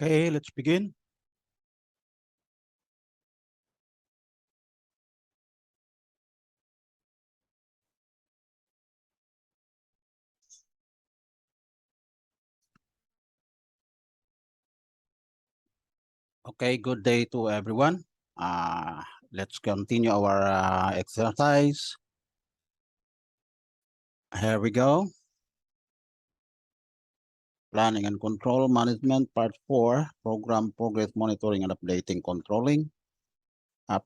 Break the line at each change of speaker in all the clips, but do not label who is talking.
Okay, let's begin. Okay, good day to everyone. Let's continue our exercise. Here we go. Planning and Control Management, Part 4, Program Progress Monitoring and Updating Controlling.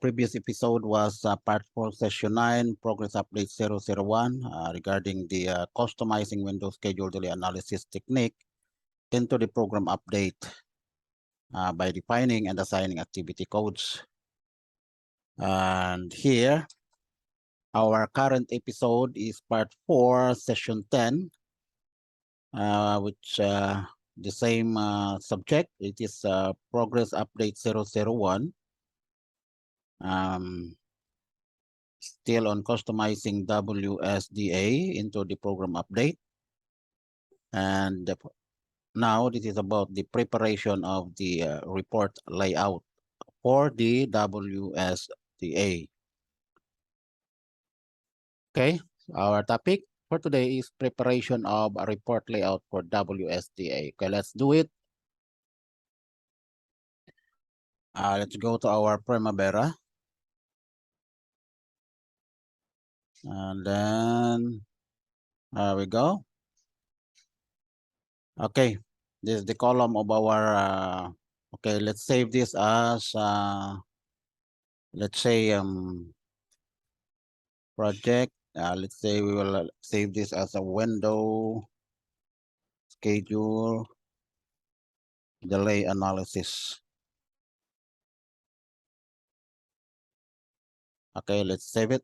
Previous episode was Part 4, Session 9, Progress Update 001, regarding the customizing Windows schedule delay analysis technique into the program update by defining and assigning activity codes. And here, our current episode is Part 4, Session 10, which the same subject. It is Progress Update 001. Still on customizing WSDA into the program update. And now this is about the preparation of the report layout for the WSDA. Okay, our topic for today is preparation of a report layout for WSDA. Okay, let's do it. Let's go to our Primavera. And then there we go. Okay, this is the column of our, okay, let's save this as, let's say, project. Let's say we will save this as a window schedule delay analysis. Okay, let's save it.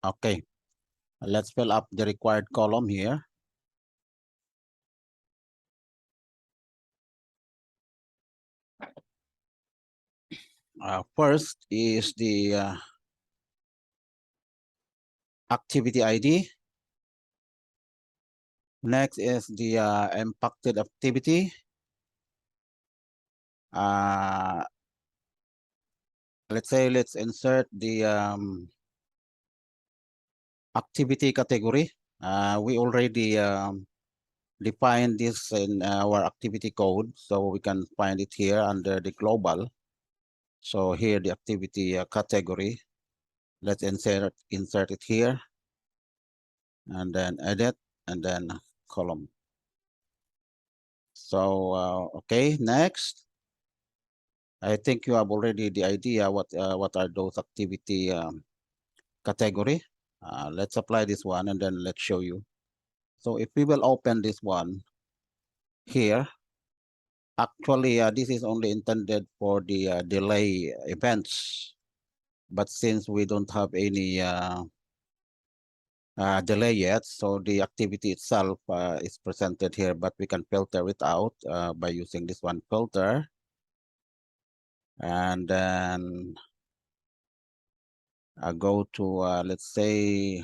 Okay, let's fill up the required column here. First is the activity ID. Next is the impacted activity. Let's say let's insert the activity category. We already defined this in our activity code, so we can find it here under the global. So here the activity category. Let's insert it here, and then edit, and then column. So okay, next. I think you have already the idea what are those activity category. Let's apply this one, and then let's show you. So if we will open this one here, actually this is only intended for the delay events. But since we don't have any delay yet, so the activity itself is presented here, but we can filter it out by using this one filter. And then go to, let's say,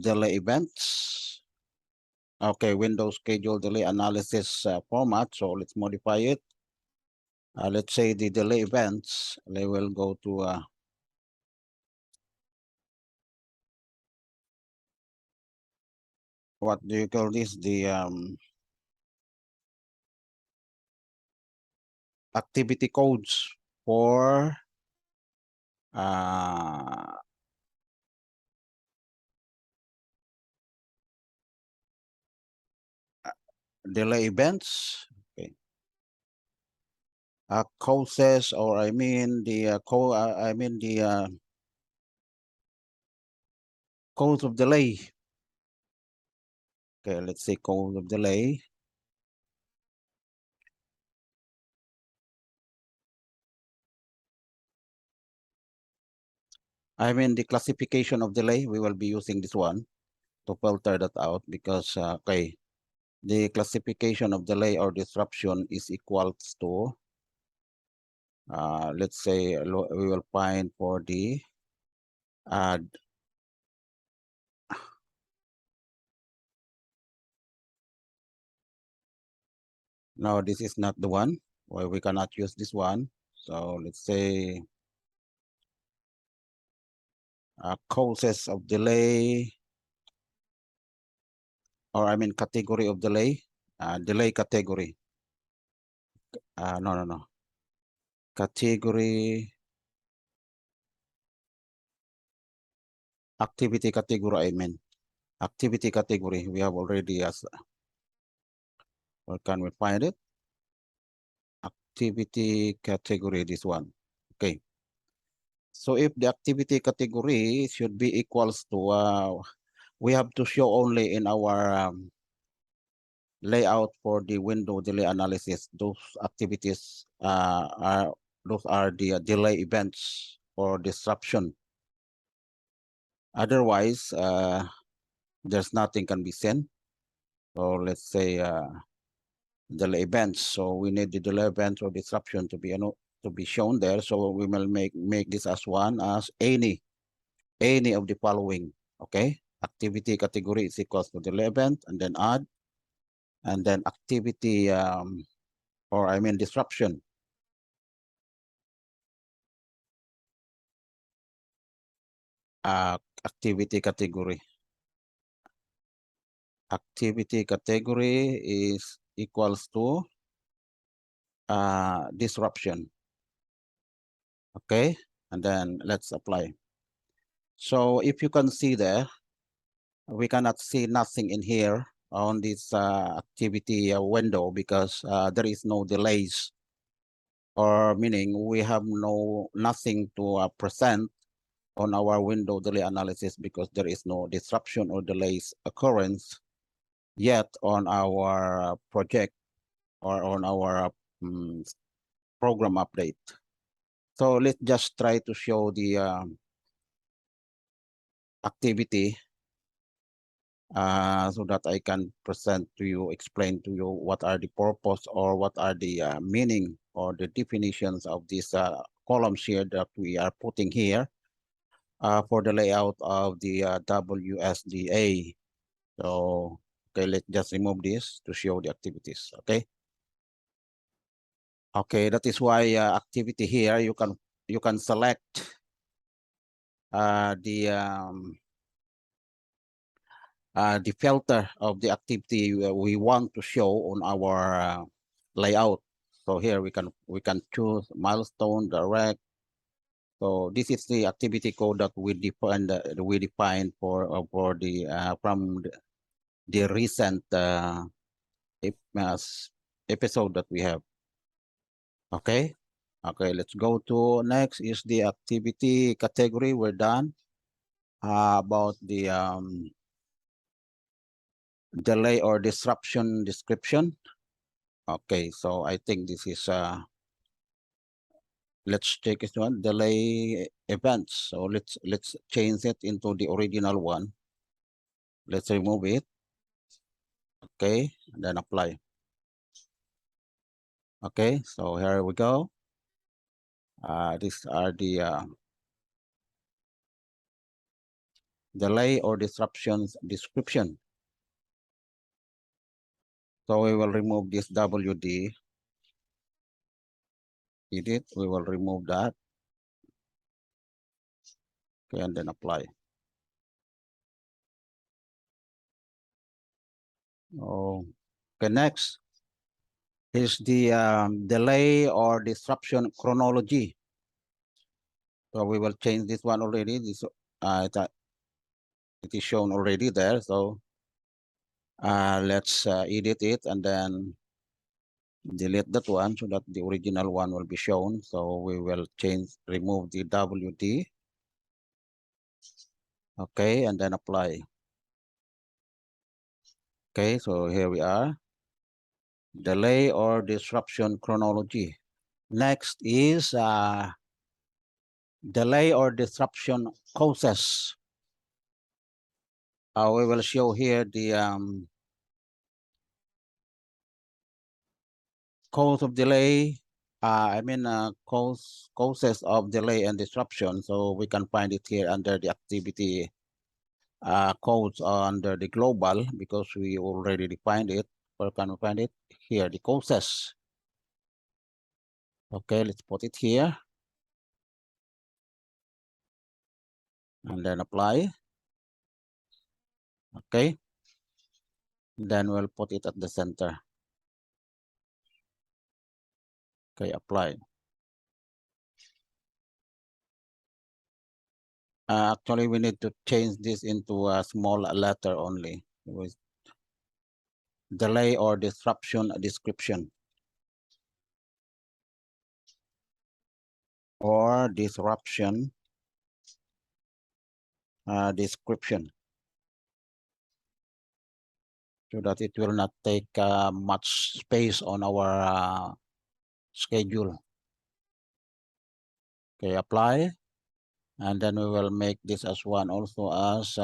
delay events. Okay, Windows schedule delay analysis format. So let's modify it. Let's say the delay events, they will go to what do you call this? The activity codes for delay events. Okay. Causes, or I mean the cause of delay. Okay, let's say cause of delay. I mean the classification of delay. We will be using this one. to filter that out because, okay, the classification of delay or disruption is equals to, let's say we will find for the, no, this is not the one. Well, we cannot use this one. So let's say causes of delay, or I mean category of delay, delay category. No. Category, activity category, I mean. Activity category, we have already, as where can we find it? Activity category, this one. Okay. So if the activity category should be equals to, we have to show only in our layout for the window delay analysis, those activities those are the delay events or disruption. Otherwise, there's nothing can be seen. So let's say delay events. So we need the delay events or disruption to be to be shown there. So we will make this as one as any of the following. Okay, activity category is equals to delay event, and then add, and then activity or I mean disruption. Activity category. Activity category is equals to disruption. Okay, and then let's apply. So if you can see there, we cannot see nothing in here on this activity window because there is no delays, or meaning we have nothing to present on our window delay analysis because there is no disruption or delays occurrence yet on our project or on our program update. So let's just try to show the activity so that I can present to you, explain to you what are the purpose or what are the meaning or the definitions of these columns here that we are putting here for the layout of the WSDA. So, okay, let's just remove this to show the activities, okay? Okay, that is why activity here, you can select the filter of the activity we want to show on our layout. So here we can choose milestone, direct. So this is the activity code that we define for the from the recent episode that we have. Okay. Okay, let's go to next is the activity category. We're done about the delay or disruption description. Okay, so I think this is let's take this one, delay events. So let's change it into the original one. Let's remove it. Okay, and then apply. Okay, so here we go. These are the delay or disruptions description. So we will remove this WD. Edit, we will remove that. Okay, and then apply. Oh, okay, next is the delay or disruption chronology. So we will change this one already. This it is shown already there. So let's edit it and then delete that one so that the original one will be shown. So we will remove the WD. Okay, and then apply. Okay, so here we are. Delay or disruption chronology. Next is delay or disruption causes. We will show here the cause of delay. Causes of delay and disruption. So we can find it here under the activity codes under the global, because we already defined it. Where can we find it? Here, the causes. Okay, let's put it here. And then apply. Okay. Then we'll put it at the center. Okay, apply. Actually, we need to change this into a small letter only. With delay or disruption description. Or disruption description. So that it will not take much space on our schedule. Okay, apply. And then we will make this as one also as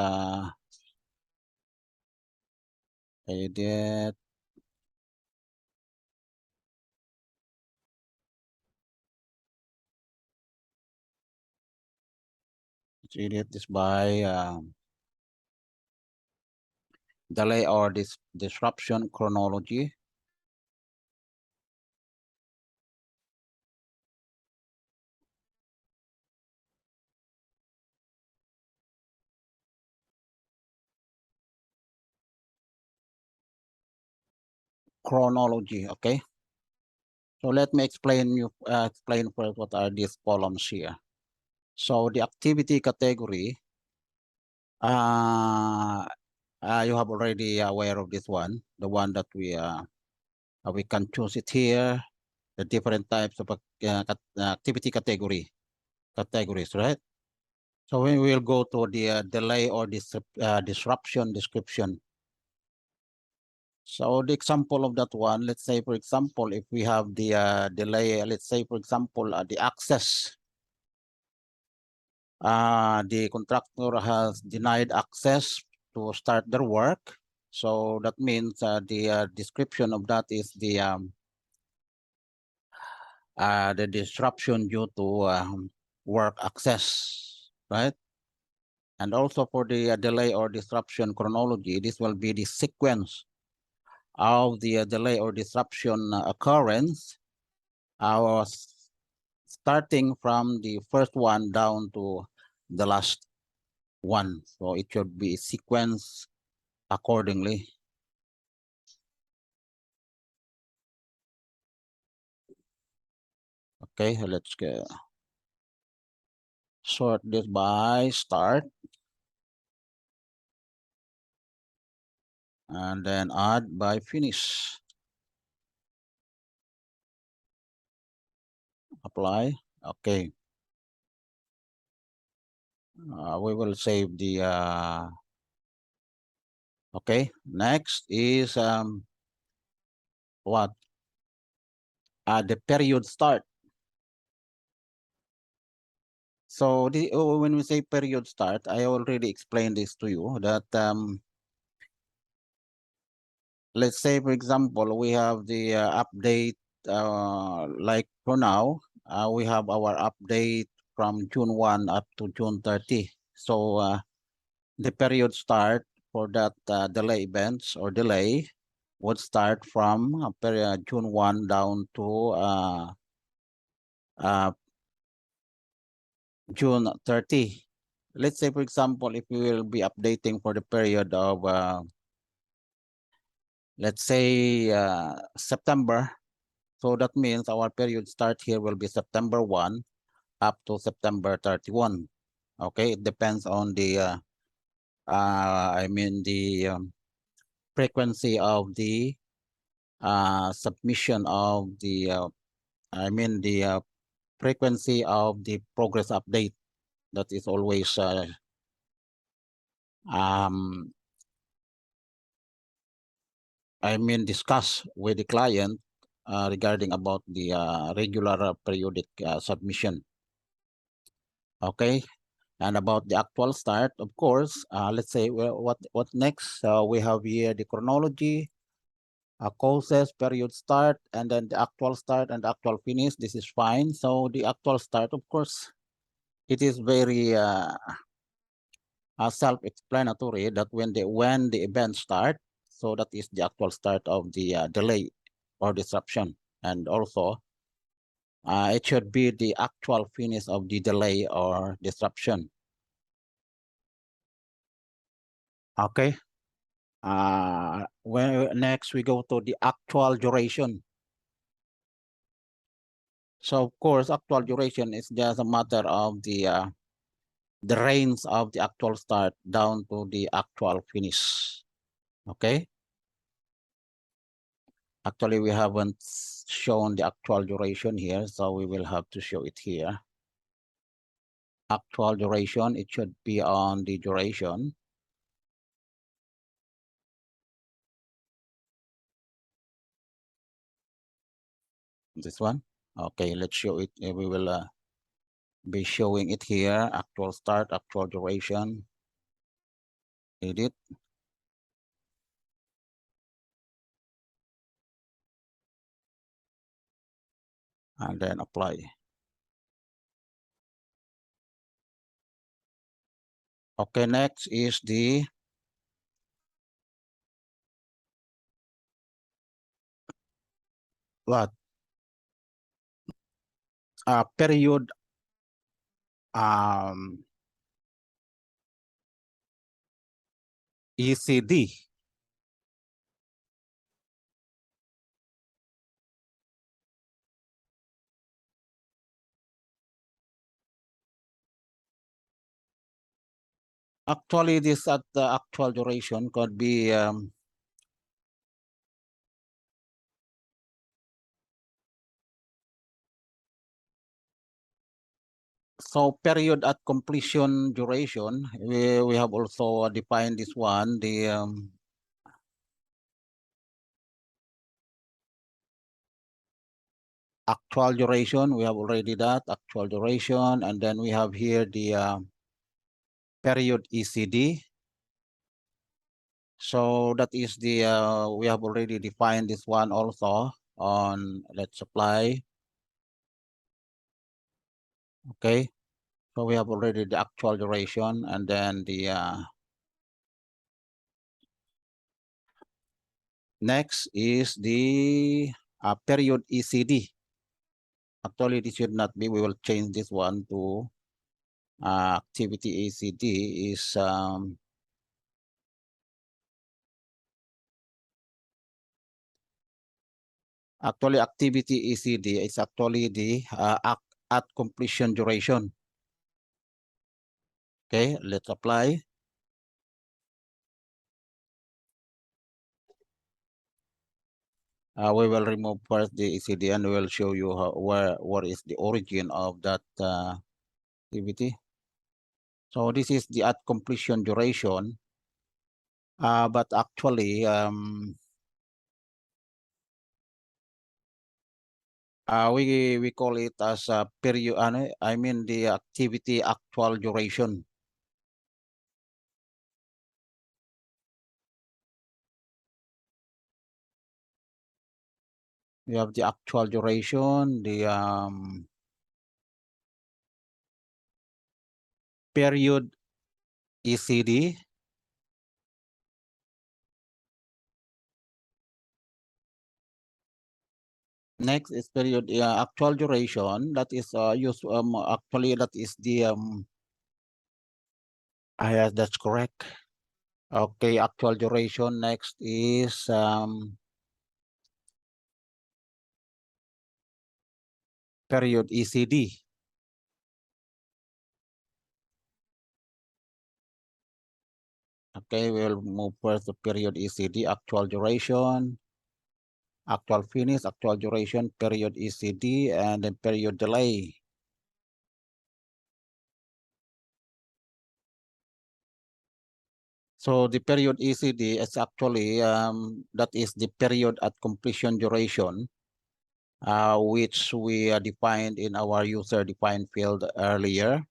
edit. Let's edit this by delay or disruption chronology. Chronology, okay? So let me explain first what are these columns here. So the activity category, you have already aware of this one, the one that we can choose it here, the different types of activity categories, right? So we will go to the delay or disruption description. So the example of that one, let's say, for example, if we have the delay, let's say, for example, the access. The contractor has denied access to start their work. So that means the description of that is the disruption due to work access, right? And also for the delay or disruption chronology, this will be the sequence of the delay or disruption occurrence, starting from the first one down to the last one. So it should be sequenced accordingly. Okay, let's sort this by start. And then add by finish. Apply. Okay. We will save the okay. Next is what? The period start. So when we say period start, I already explained this to you that let's say, for example, we have the update like for now, we have our update from June 1 up to June 30. So the period start for that delay events or delay would start from June 1 down to June 30. Let's say, for example, if we will be updating for the period of, let's say, September. So that means our period start here will be September 1 up to September 31. Okay, it depends on the, the frequency of the submission of the, the frequency of the progress update. That is always discuss with the client regarding about the regular periodic submission. Okay, And about the actual start, of course, let's say, well, what next? We have here the chronology, causes, period start, and then the actual start and actual finish. This is fine. So the actual start, of course, it is very self-explanatory that when the event start, so that is the actual start of the delay or disruption, and also it should be the actual finish of the delay or disruption. Okay. When next we go to the actual duration. So of course, actual duration is just a matter of the range of the actual start down to the actual finish. Okay. Actually, we haven't shown the actual duration here, so we will have to show it here. Actual duration, it should be on the duration. This one. Okay, let's show it. We will be showing it here. Actual start, actual duration. Edit. And then apply. Okay, next is the what? Period ECD. Actually, this at the actual duration could be so period at completion duration. We have also defined this one, the actual duration. We have already that actual duration, and then we have here the period ECD. So that is the we have already defined this one also on, let's apply. Okay, so we have already the actual duration, and then the next is the period ECD. Actually, this should not be. We will change this one to activity ECD is actually activity ECD is actually the at completion duration. Okay, let's apply. We will remove first the ECD and we will show you where is the origin of that activity. So this is the at completion duration, but actually we call it as a period. I mean the activity actual duration. We have the actual duration, the period ECD. Next is period actual duration. That is actually that is the yes, that's correct. Okay, actual duration. Next is period ECD. Okay, we'll move first to period ECD, actual duration, actual finish, actual duration, period ECD, and then period delay. So the period ECD is actually that is the period at completion duration, which we defined in our user defined field earlier.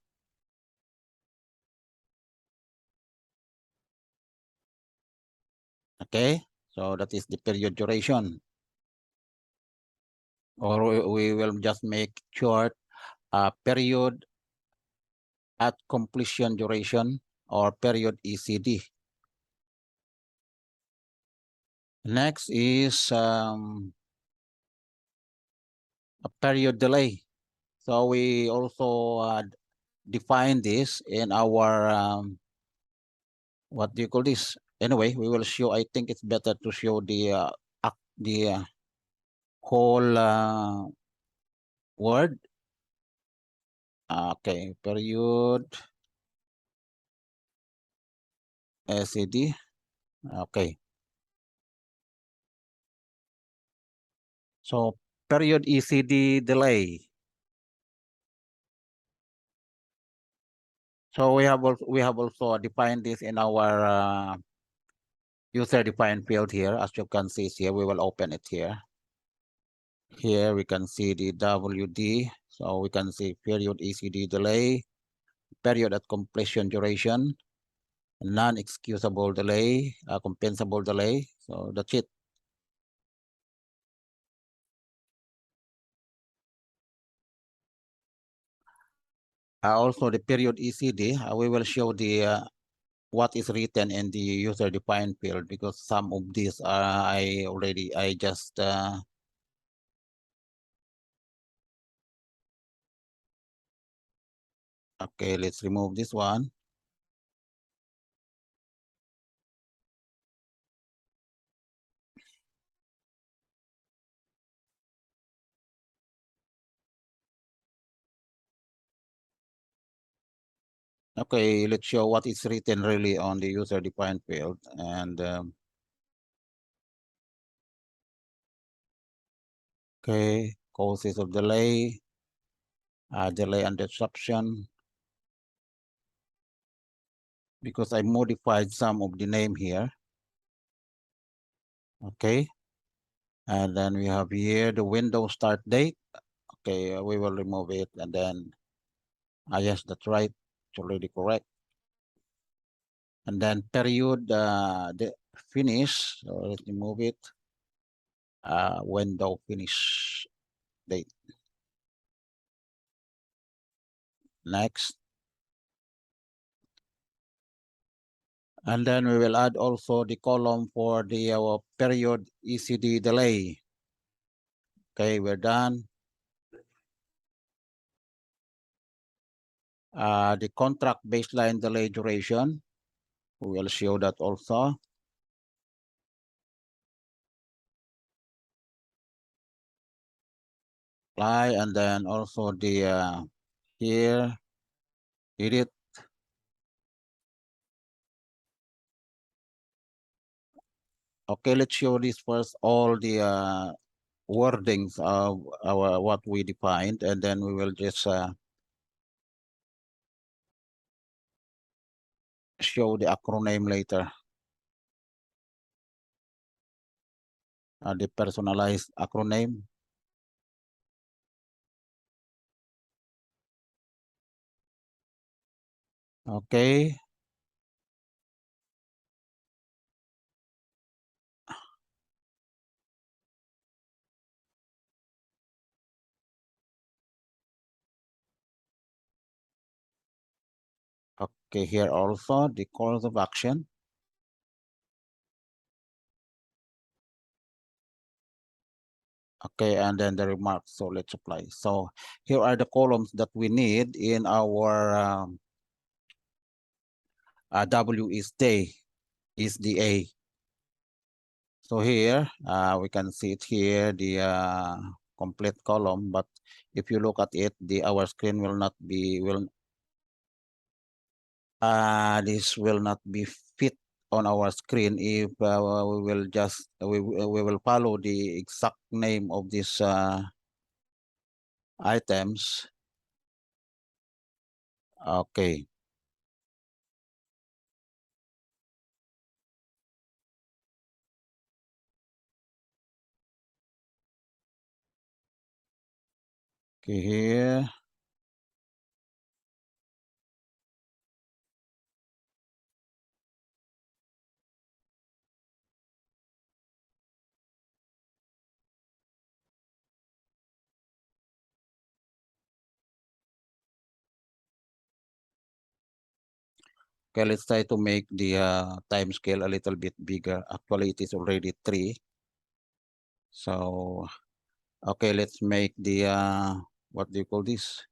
Okay, so that is the period duration. Or we will just make short period at completion duration or period ECD. Next is a period delay. So we also define this in our what do you call this? Anyway, we will show. I think it's better to show the whole word. Okay, period SED. Okay, so period ECD delay. So we have also defined this in our user defined field here. As you can see here, we will open it here. Here we can see the WD. So we can see period ECD delay, period at completion duration, non-excusable delay, compensable delay. So that's it. Also the period ECD, we will show the what is written in the user defined field, because some of these I just okay, let's remove this one. Okay, let's show what is written really on the user defined field. And okay, causes of delay, delay and disruption, because I modified some of the name here. Okay, and then we have here the window start date. Okay, we will remove it, and then yes, that's right, it's already correct. And then period the finish, so let's remove it. Window finish date. Next. And then we will add also the column for the period ECD delay. Okay, we're done. The contract baseline delay duration, we will show that also. Apply, and then also the here, edit. Okay, let's show this first, all the wordings of our what we defined, and then we will just show the acronym later. The personalized acronym. Okay. Okay, here also the course of action. Okay, and then the remarks. So let's apply. So here are the columns that we need in our W is day, is the A. So here we can see it here, the complete column. But if you look at it, our screen will not be this will not be fit on our screen if we will just we will follow the exact name of these items. Okay. Okay, here. Okay, let's try to make the time scale a little bit bigger. Actually, it is already 3. So, okay, let's make the, what do you call this?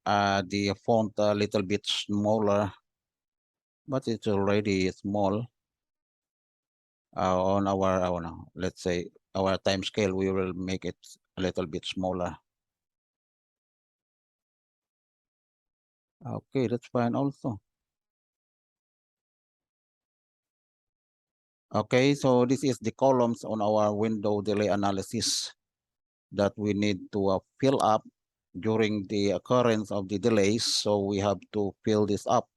The font a little bit smaller, but it's already small. On our, no, let's say, our time scale, we will make it a little bit smaller. Okay, that's fine also. Okay, so this is the columns on our window delay analysis that we need to fill up during the occurrence of the delays. So we have to fill this up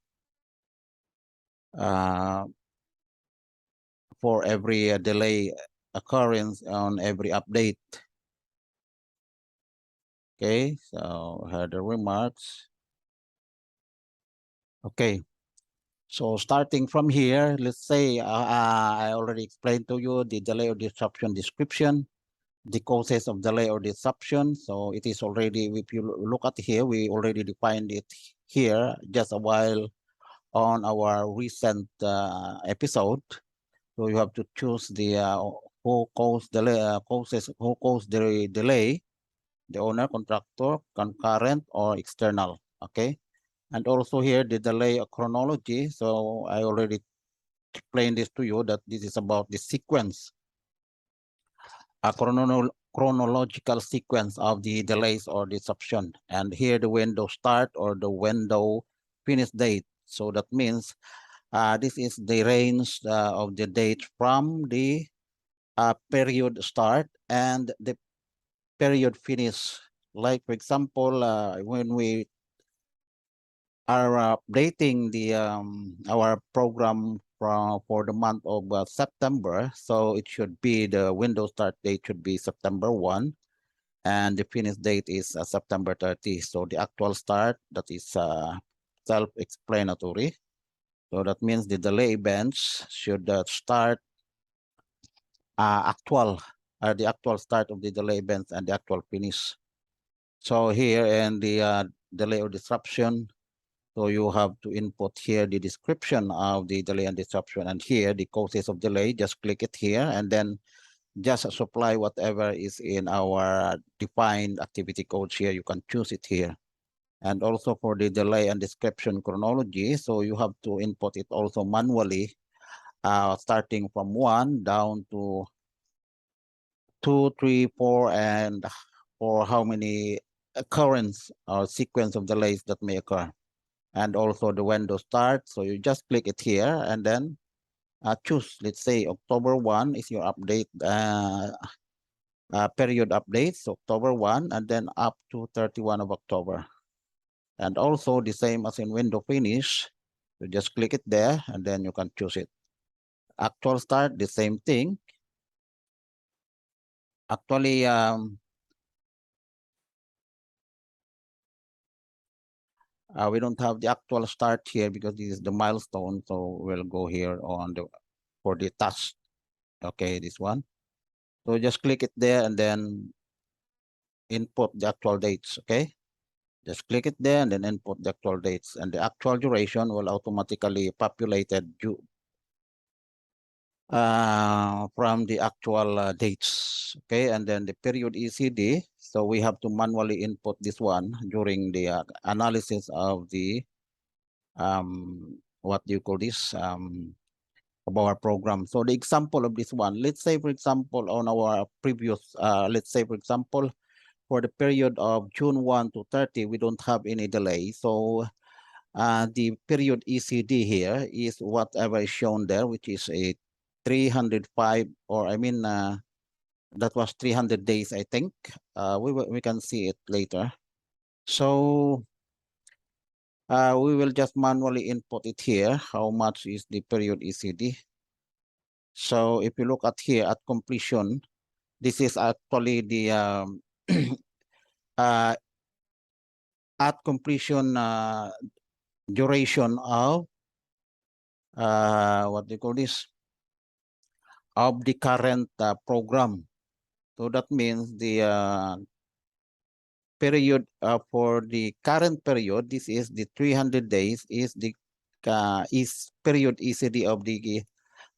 for every delay occurrence on every update. Okay, so header remarks. Okay, so starting from here, let's say I already explained to you the delay or disruption description, the causes of delay or disruption. So it is already, if you look at here, we already defined it here just a while on our recent episode. So you have to choose the who caused delay, who caused the delay, the owner, contractor, concurrent, or external. Okay, and also here the delay chronology. So I already explained this to you that this is about the sequence, a chronological sequence of the delays or disruption. And here the window start or the window finish date. So that means this is the range of the date from the period start and the period finish. Like for example, when we are updating the our program for the month of September, so it should be the window start date should be September 1, and the finish date is September 30. So the actual start, that is self-explanatory. So that means the delay events should start the actual start of the delay events and the actual finish. So here in the delay or disruption, so you have to input here the description of the delay and disruption, and here the causes of delay. Just click it here and then just supply whatever is in our defined activity codes here. You can choose it here. And also for the delay and description chronology, so you have to input it also manually, starting from 1 down to 2, 3, 4, and for how many occurrence or sequence of delays that may occur. And also the window start. So you just click it here and then choose, let's say October 1 is your update, period updates, October 1, and then up to 31 of October. And also the same as in window finish, you just click it there and then you can choose it. Actual start, the same thing. Actually, we don't have the actual start here because this is the milestone. So we'll go here on the for the task. Okay, this one. So just click it there and then input the actual dates. Okay, just click it there and then input the actual dates, and the actual duration will automatically populated from the actual dates. Okay, and then the period ECD. So we have to manually input this one during the analysis of the what do you call this of our program. So the example of this one, let's say for example on our previous, let's say for example for the period of June 1 to 30, we don't have any delay. So the period ECD here is whatever is shown there, which is a 305, or I mean, that was 300 days, I think. We can see it later. So we will just manually input it here. How much is the period ECD? So if you look at here at completion, this is actually the uh, at completion duration of what do you call this? Of the current program. So that means the period for the current period, this is the 300 days, is the period ECD of the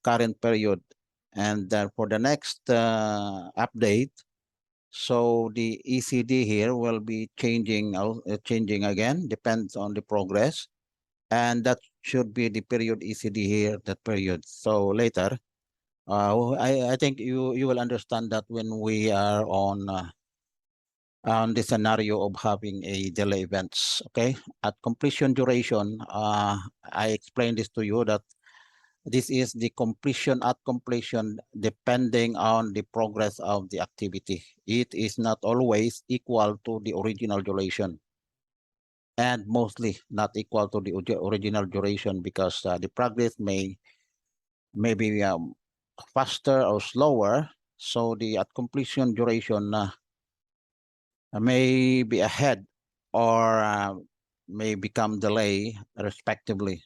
current period. And then for the next update, so the ECD here will be changing again, depends on the progress. And that should be the period ECD here, that period. So later, I think you will understand that when we are on the scenario of having a delay events. Okay, at completion duration, I explained this to you that this is the completion at completion depending on the progress of the activity. It is not always equal to the original duration, and mostly not equal to the original duration, because the progress may be faster or slower. So the at completion duration may be ahead or may become delay respectively.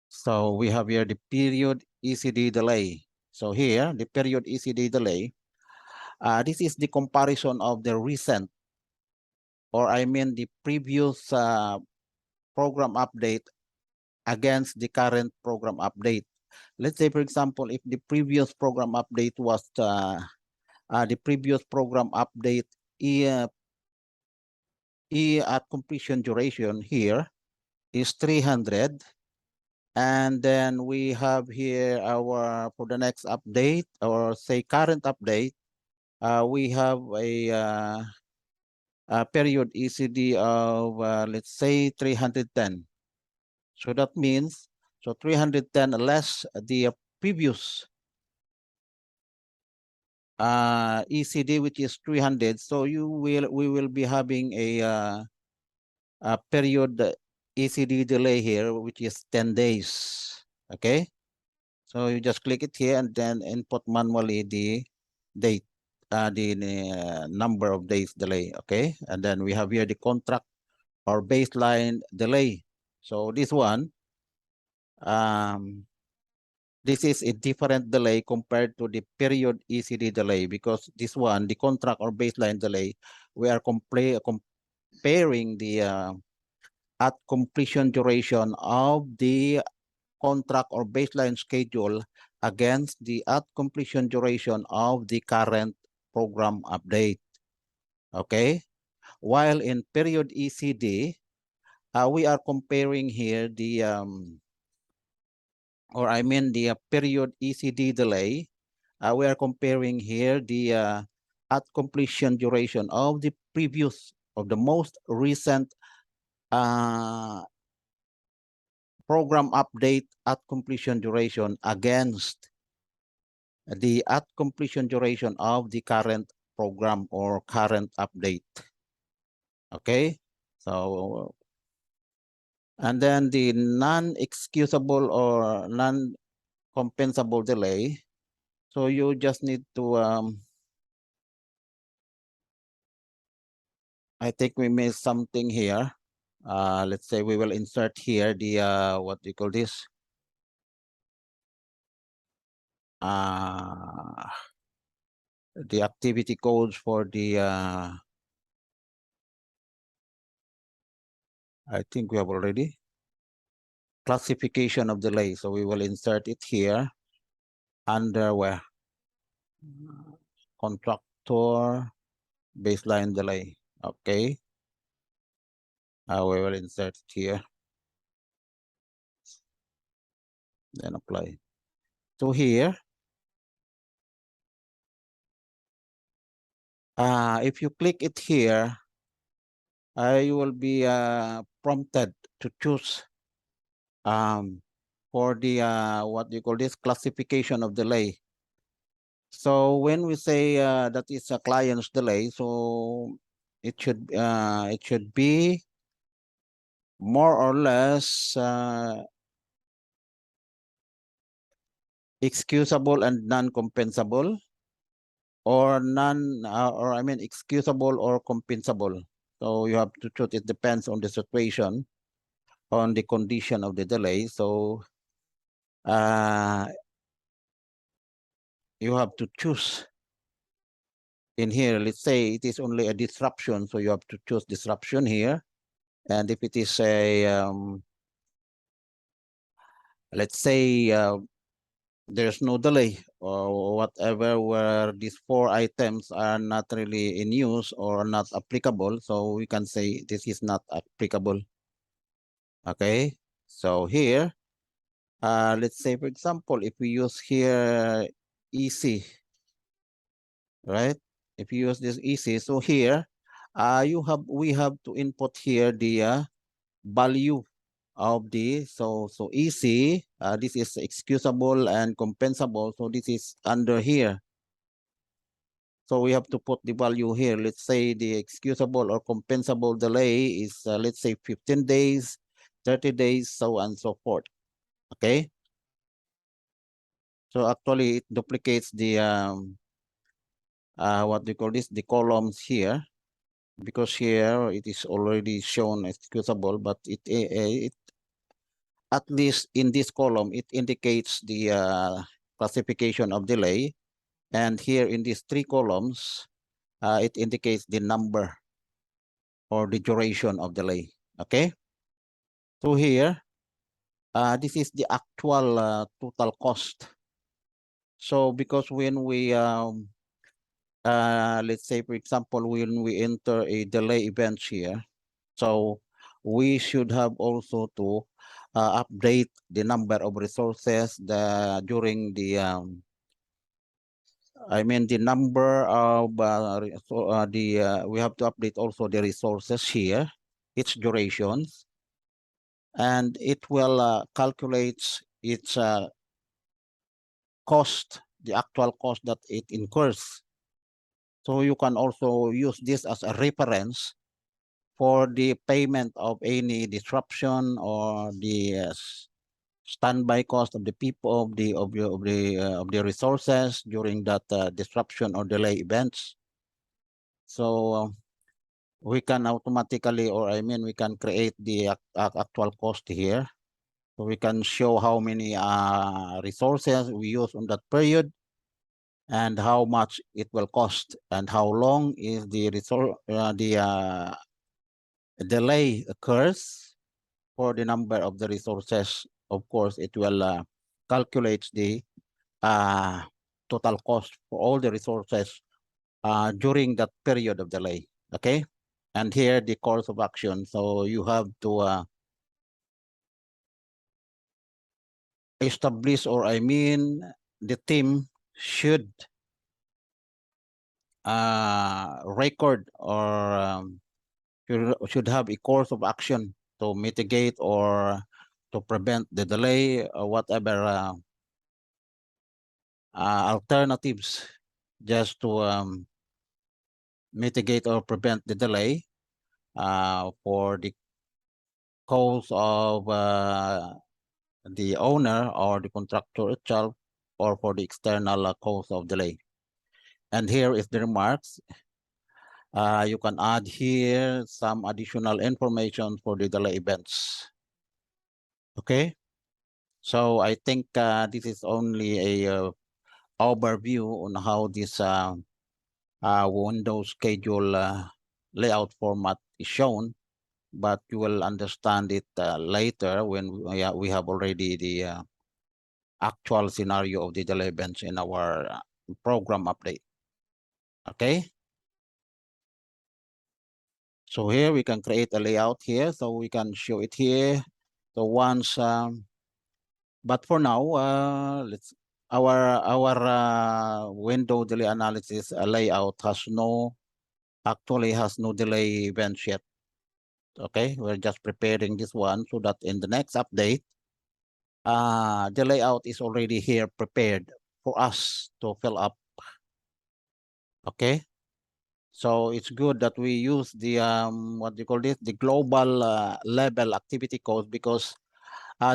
So we have here the period ECD delay. So here, the period ECD delay, this is the comparison of the recent, or I mean the previous program update against the current program update. Let's say, for example, if the previous program update was the previous program update at completion duration here is 300. And then we have here our, for the next update, or say current update, we have a period ECD of, let's say 310. So that means, so 310 less the previous ECD, which is 300. So we will be having a period ECD delay here, which is 10 days. Okay. So you just click it here and then input manually the date, the number of days delay. Okay. And then we have here the contract or baseline delay. So this one, this is a different delay compared to the period ECD delay, because this one, the contract or baseline delay, we are comparing the at completion duration of the contract or baseline schedule against the at completion duration of the current program update. Okay. While in period ECD, we are comparing here the or I mean the period ECD delay. We are comparing here the at completion duration of the previous, of the most recent program update at completion duration against the at completion duration of the current program or current update. Okay, so and then the non-excusable or non-compensable delay. So you just need to I think we missed something here. Let's say we will insert here the what do you call this? The activity codes for the I think we have already classification of delay. So we will insert it here under where contractor baseline delay. Okay. We will insert it here. Then apply. So here, if you click it here, you will be prompted to choose for the what do you call this, classification of delay. So when we say that is a client's delay, so it should be more or less excusable and non-compensable, or or I mean excusable or compensable. So you have to choose. It depends on the situation, on the condition of the delay. So you have to choose in here, let's say it is only a disruption, so you have to choose disruption here. And if it is a, let's say there's no delay or whatever, where these 4 items are not really in use or not applicable, so we can say this is not applicable. Okay, so here, let's say, for example, if we use here EC, right? If you use this EC, so here, we have to input here the value of the, so EC, this is excusable and compensable, so this is under here. So we have to put the value here. Let's say the excusable or compensable delay is, let's say 15 days, 30 days, so on and so forth. Okay. So actually it duplicates the, what do you call this? The columns here, because here it is already shown excusable, but it at least in this column, it indicates the classification of delay. And here in these 3 columns, it indicates the number or the duration of delay. Okay. So here, this is the actual total cost. So because when we, let's say, for example, when we enter a delay event here, so we should have also to update the number of resources during the, I mean the number of we have to update also the resources here, its durations, and it will calculate its cost, the actual cost that it incurs. So you can also use this as a reference for the payment of any disruption or the standby cost of the people of the resources during that disruption or delay events. So we can automatically, or I mean, we can create the actual cost here. So we can show how many resources we use on that period, and how much it will cost, and how long is the delay occurs for the number of the resources. Of course, it will calculate the total cost for all the resources during that period of delay. Okay, and here the course of action. So you have to establish, or I mean, the team should record, or should have a course of action to mitigate or to prevent the delay, or whatever alternatives, just to mitigate or prevent the delay for the cause of the owner or the contractor itself, or for the external cause of delay. And here is the remarks. You can add here some additional information for the delay events. Okay, so I think this is only a overview on how this Windows schedule layout format is shown, but you will understand it later when we have already the actual scenario of the delay events in our program update. Okay. So here we can create a layout here, so we can show it here. So once, but for now, let's our window delay analysis layout actually has no delay events yet. Okay, we're just preparing this one so that in the next update, the layout is already here prepared for us to fill up. Okay. So it's good that we use the what do you call this, the global level activity code, because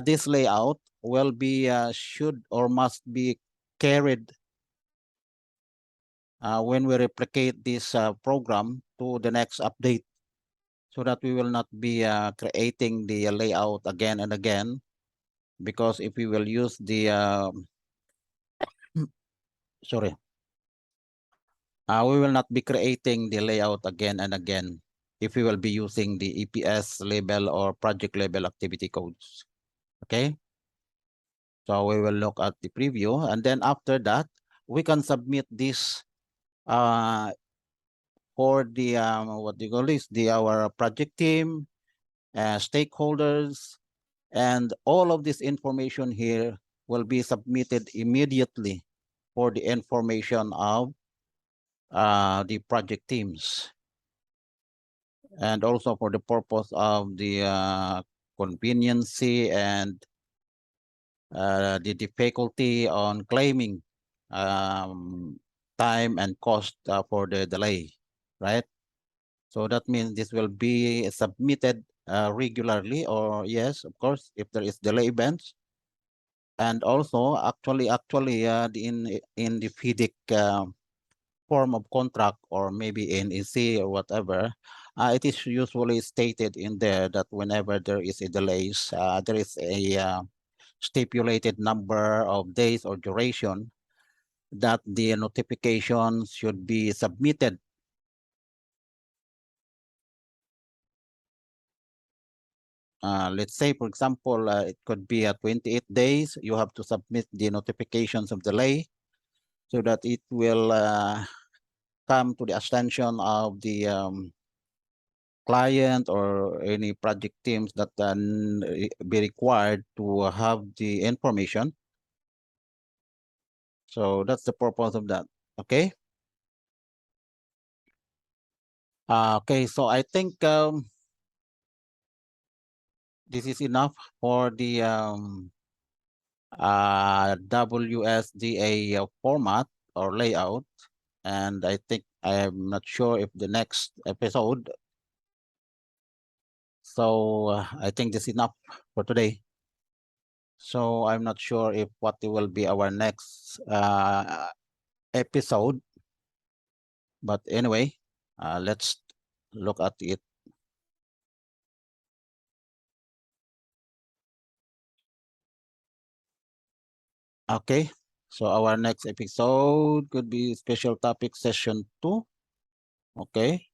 this layout will be should or must be carried when we replicate this program to the next update, so that we will not be creating the layout again and again. Because if we will use the sorry, We will not be creating the layout again and again if we will be using the EPS label or project level activity codes. Okay. So we will look at the preview, and then after that, we can submit this for the what do you call this? Our project team, stakeholders, and all of this information here will be submitted immediately for the information of the project teams, and also for the purpose of the conveniency and the difficulty on claiming time and cost for the delay, right? So that means this will be submitted regularly, or yes, of course, if there is delay events. And also, actually, in the FIDIC form of contract, or maybe in EC or whatever, it is usually stated in there that whenever there is a delays, there is a stipulated number of days or duration that the notification should be submitted. Let's say, for example, it could be 28 days. You have to submit the notifications of delay so that it will come to the attention of the client or any project teams that be required to have the information. So that's the purpose of that. Okay. Okay. So I think this is enough for the WSDA format or layout. And I think I'm not sure if the next episode. So I think this is enough for today. So I'm not sure if what will be our next episode. But anyway, let's look at it. Okay, so our next episode could be special topic session 2. Okay,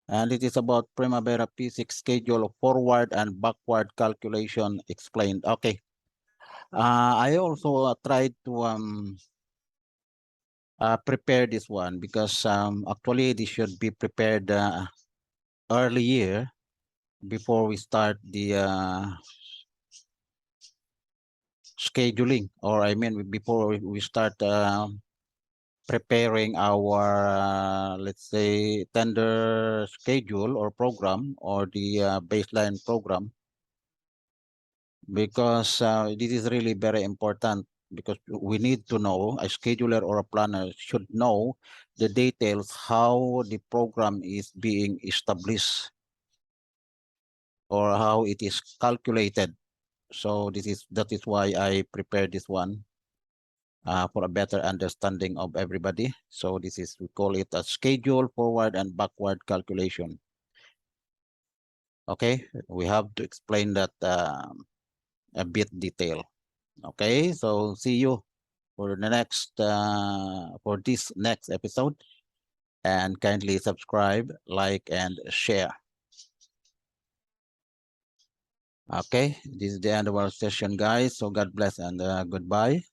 and it is about Primavera P6 schedule of forward and backward calculation explained. Okay, I also tried to prepare this one because actually this should be prepared early year before we start the scheduling, or I mean before we start preparing our let's say tender schedule or program, or the baseline program, because this is really very important, because we need to know, a scheduler or a planner should know the details how the program is being established or how it is calculated. So that is why I prepared this one for a better understanding of everybody. So this is, we call it a schedule forward and backward calculation. Okay, we have to explain that a bit detail. Okay, so see you for the next for this next episode, and kindly subscribe, like, and share. Okay, this is the end of our session, guys. So God bless and goodbye.